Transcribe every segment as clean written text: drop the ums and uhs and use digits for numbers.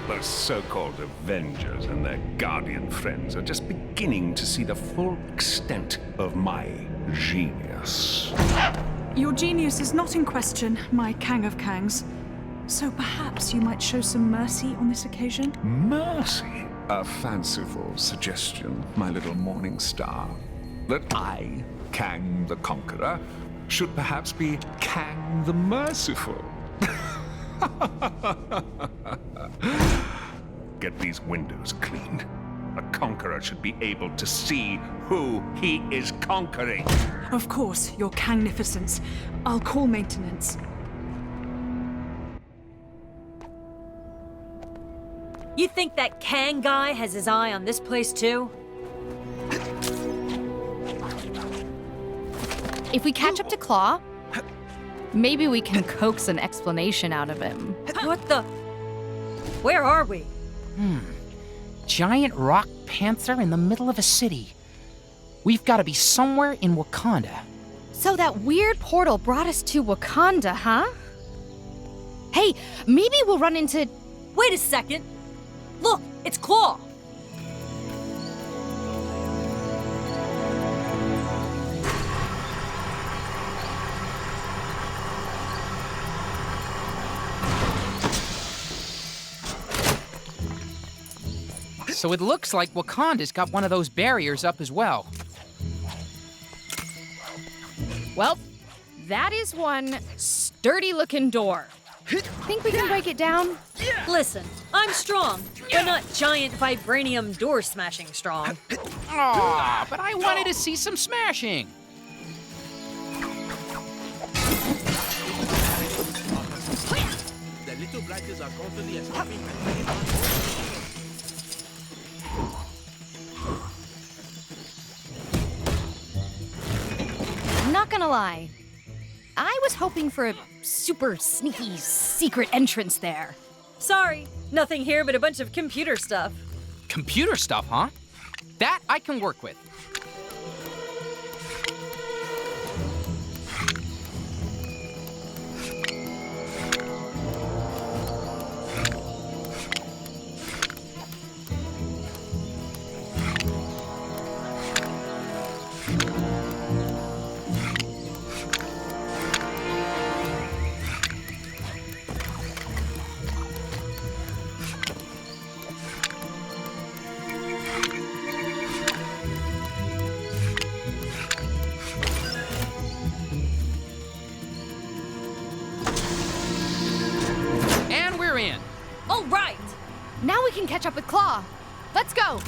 The so-called Avengers and their Guardian friends are just beginning to see the full extent of my genius. Your genius is not in question, my Kang of Kangs. So perhaps you might show some mercy on this occasion? Mercy? A fanciful suggestion, my little morning star. That I, Kang the Conqueror, should perhaps be Kang the Merciful. Get these windows cleaned. A conqueror should be able to see who he is conquering. Of course, your Kangnificence. I'll call maintenance. You think that Kang guy has his eye on this place too? If we catch up to Claw, maybe we can coax an explanation out of him. What the? Where are we? Giant rock panther in the middle of a city. We've got to be somewhere in Wakanda. So that weird portal brought us to Wakanda, huh? Hey, maybe we'll run into... Wait a second. Look, it's Claw. So it looks like Wakanda's got one of those barriers up as well. Well, that is one sturdy-looking door. Think we can break it down? Listen, I'm strong, but not giant vibranium door smashing strong. Aw, but I wanted to see some smashing. The little blighters are constantly escaping. Not gonna lie, I was hoping for a super sneaky secret entrance there. Sorry, nothing here but a bunch of computer stuff. Computer stuff, huh? That I can work with. In. All right. Now we can catch up with Claw. Let's go.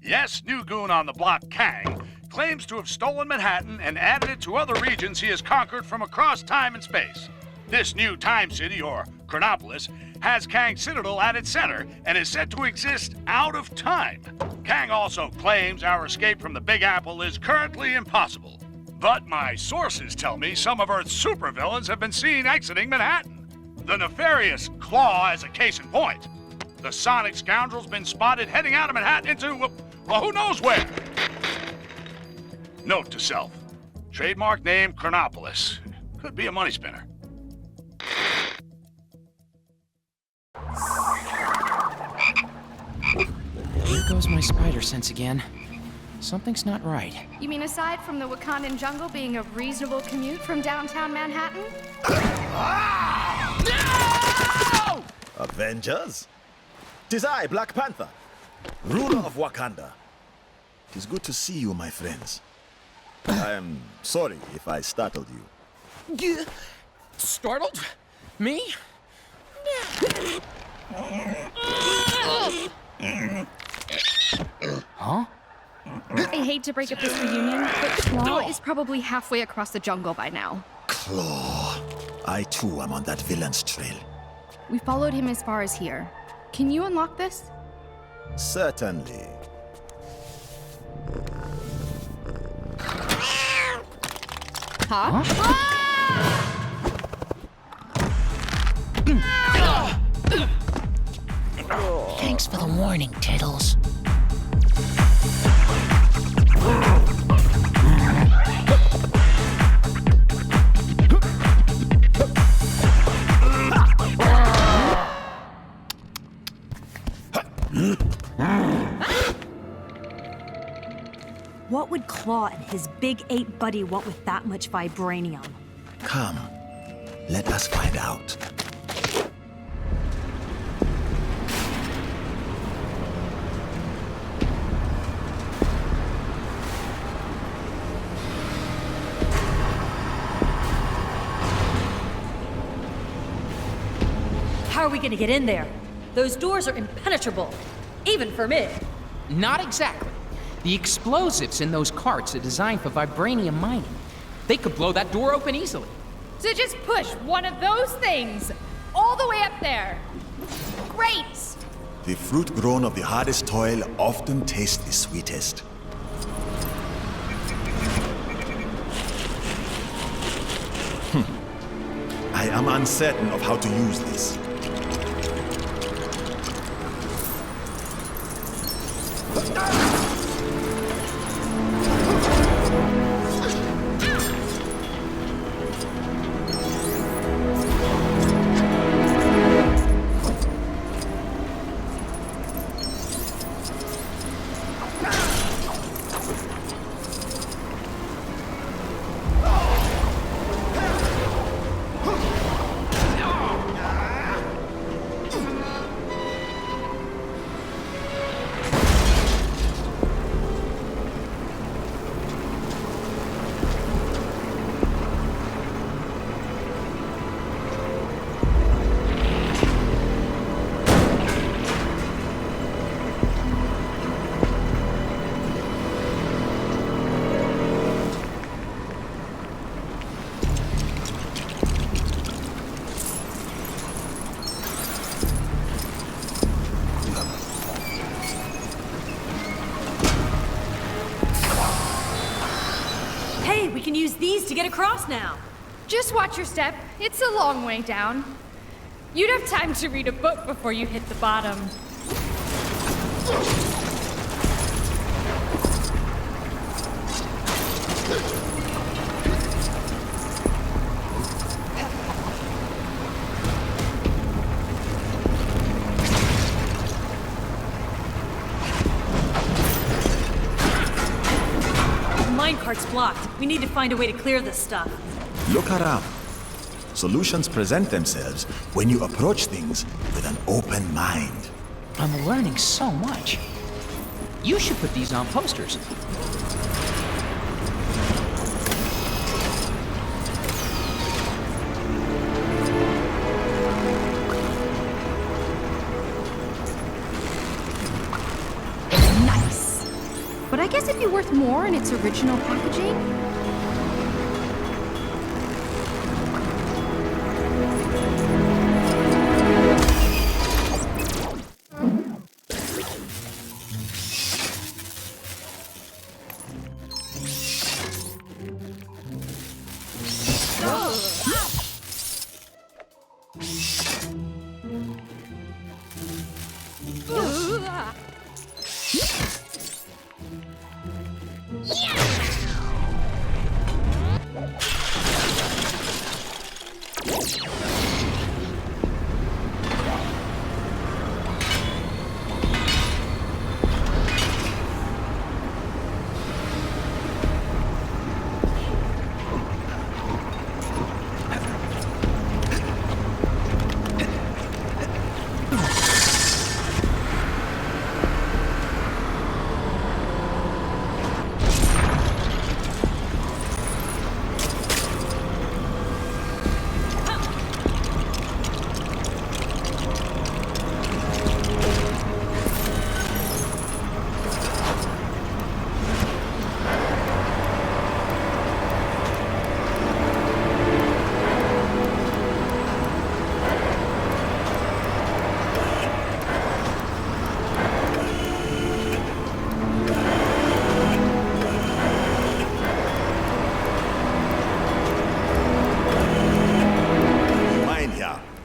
Yes, new goon on the block, Kang, claims to have stolen Manhattan and added it to other regions he has conquered from across time and space. This new time city, or Chronopolis, has Kang Citadel at its center and is said to exist out of time. Kang also claims our escape from the Big Apple is currently impossible. But my sources tell me some of Earth's supervillains have been seen exiting Manhattan. The nefarious Claw is a case in point. The Sonic scoundrel's been spotted heading out of Manhattan into, well, who knows where. Note to self, trademark name Chronopolis. Could be a money spinner. Here goes my spider sense again. Something's not right. You mean aside from the Wakandan jungle being a reasonable commute from downtown Manhattan? No! Avengers? 'Tis I, Black Panther, ruler of Wakanda. 'Tis good to see you, my friends. I am sorry if I startled you. Startled? Me? Huh? I hate to break up this reunion, but Claw is probably halfway across the jungle by now. Claw. I too am on that villain's trail. We followed him as far as here. Can you unlock this? Certainly. Huh? Thanks for the warning, Tiddles. What would Claw and his big ape buddy want with that much vibranium? Come, let us find out. How are we gonna get in there? Those doors are impenetrable, even for me. Not exactly. The explosives in those carts are designed for vibranium mining. They could blow that door open easily. So just push one of those things all the way up there. Great! The fruit grown of the hardest toil often tastes the sweetest. I am uncertain of how to use this. Hey, we can use these to get across now. Just watch your step. It's a long way down. You'd have time to read a book before you hit the bottom. Minecart's blocked. We need to find a way to clear this stuff. Look around. Solutions present themselves when you approach things with an open mind. I'm learning so much. You should put these on posters. Nice. But I guess it'd be worth more in its original packaging.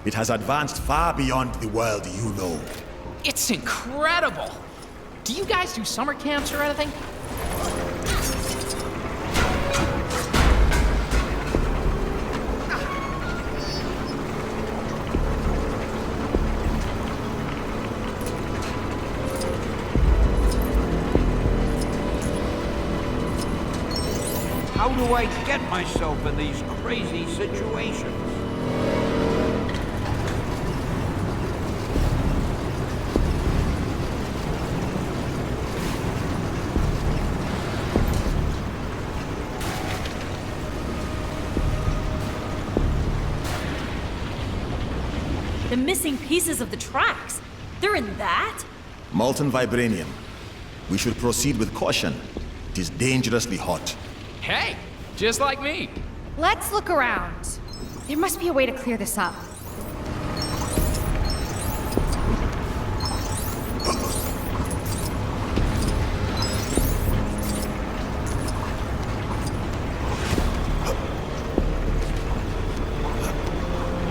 It has advanced far beyond the world you know. It's incredible! Do you guys do summer camps or anything? How do I get myself in these crazy situations? The missing pieces of the tracks. They're in that? Molten vibranium. We should proceed with caution. It is dangerously hot. Hey, just like me. Let's look around. There must be a way to clear this up.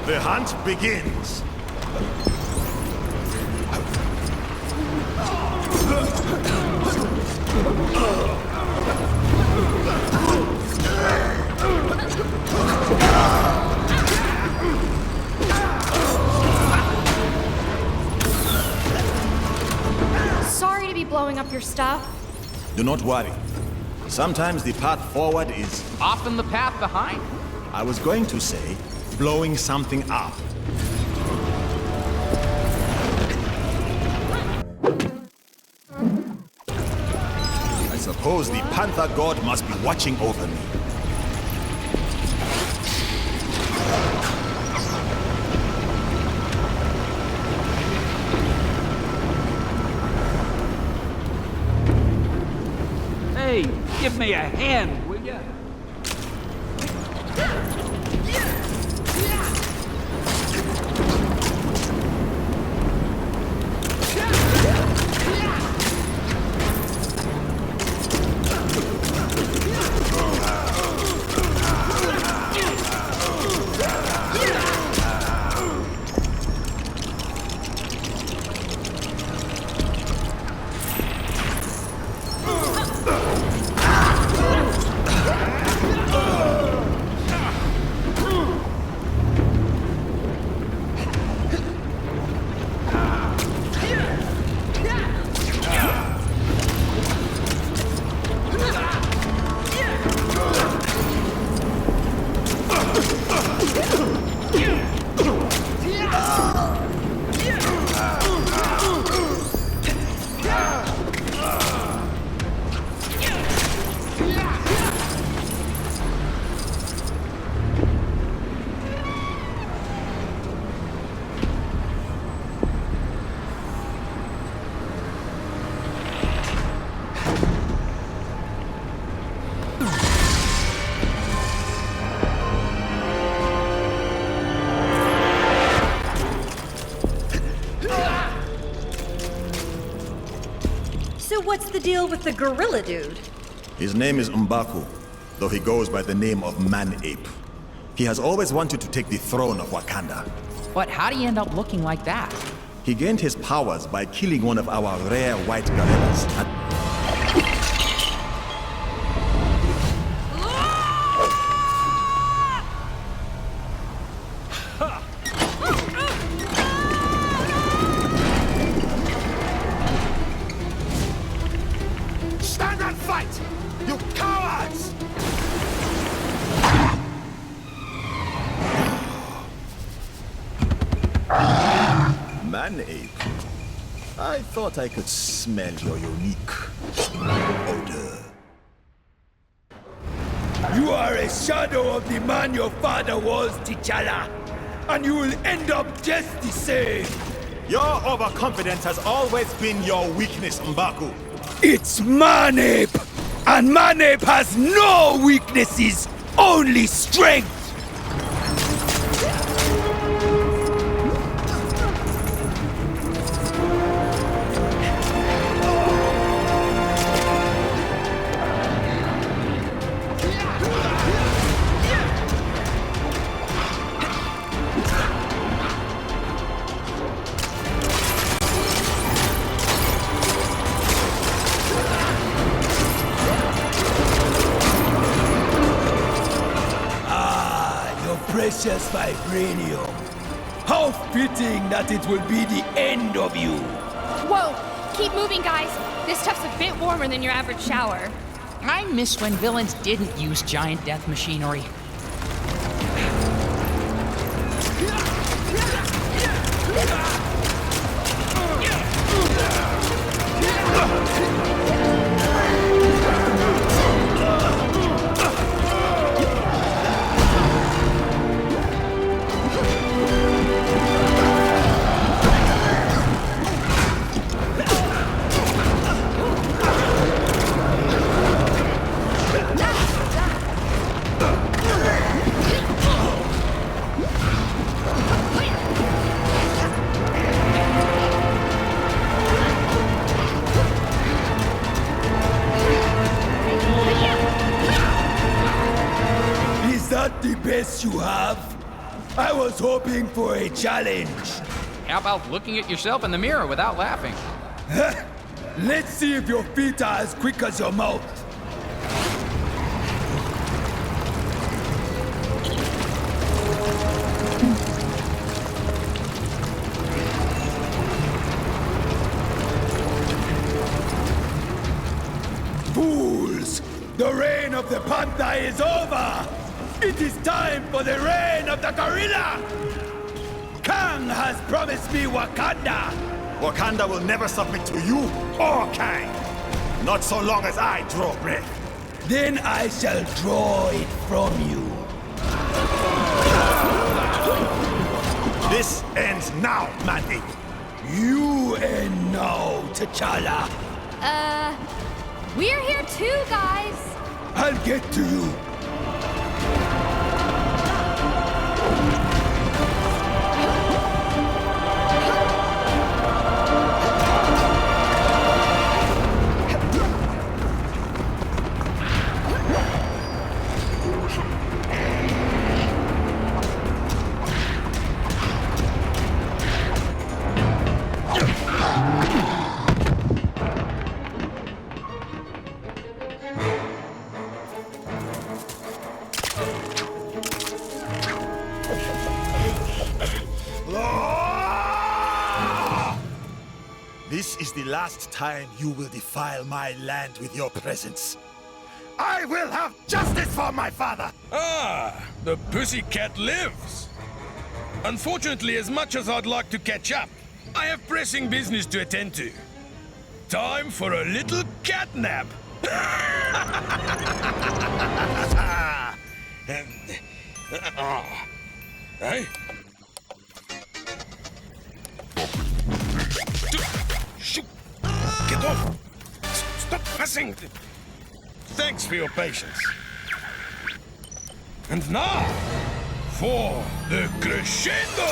The hunt begins. Sorry to be blowing up your stuff. Do not worry. Sometimes the path forward is, Often the path behind. I was going to say, blowing something up. I suppose the Panther God must be watching over me. Hey, give me a hand, will ya? So what's the deal with the gorilla dude? His name is M'Baku, though he goes by the name of Man-Ape. He has always wanted to take the throne of Wakanda. But how do you end up looking like that? He gained his powers by killing one of our rare white gorillas. Stand and fight! You cowards! Man-Ape, I thought I could smell your unique odor. You are a shadow of the man your father was, T'Challa, and you will end up just the same. Your overconfidence has always been your weakness, M'Baku. It's Man-Ape, and Man-Ape has no weaknesses, only strength. Precious vibranium. How fitting that it will be the end of you. Whoa! Keep moving, guys. This stuff's a bit warmer than your average shower. I miss when villains didn't use giant death machinery. Is that the best you have? I was hoping for a challenge. How about looking at yourself in the mirror without laughing? Let's see if your feet are as quick as your mouth. Fools! The reign of the panther is over! It is time for the reign of the gorilla! Kang has promised me Wakanda! Wakanda will never submit to you or Kang. Not so long as I draw breath. Then I shall draw it from you. This ends now, Man-Ape. You end now, T'Challa. We're here too, guys. I'll get to you. This is the last time you will defile my land with your presence. I will have justice for my father! Ah, the pussycat lives. Unfortunately, as much as I'd like to catch up, I have pressing business to attend to. Time for a little cat nap. Hey? Shoot! Get off! Stop pressing! Thanks for your patience. And now, for the crescendo!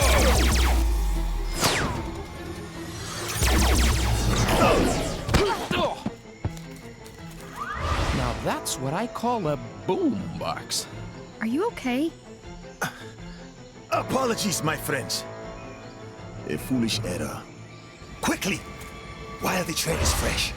Now that's what I call a boombox. Are you okay? Apologies, my friends. A foolish error. Quickly, while the trail is fresh.